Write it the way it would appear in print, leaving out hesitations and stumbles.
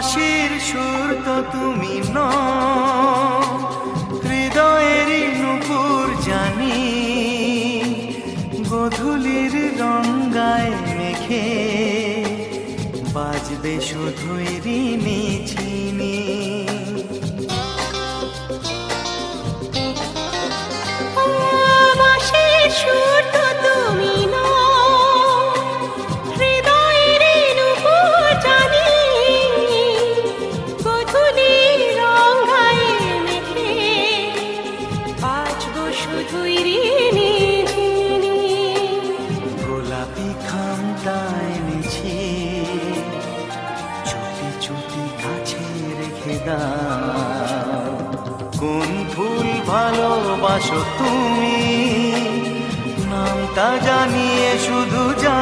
বাঁশির সুর তো তুমি নও, হৃদয়েরই নূপুর জানি, গোধূলির রঙ্গায় মেঘে বাজবে শুধুই ঋণী ঝিনি। বাঁশির সুর তো তুমি নও, হৃদয়েরই নূপুর জানি, গোধূলির রঙ্গায় মেঘে বাজবো শুধুই ঋণী ঝিনি। গোলাপি খামটা এনেছি, চুটি চুটি কাছে রেখে দাও। কোন ফুল ভালোবাসো তুমি, নামটা জানিয়ে শুধু যা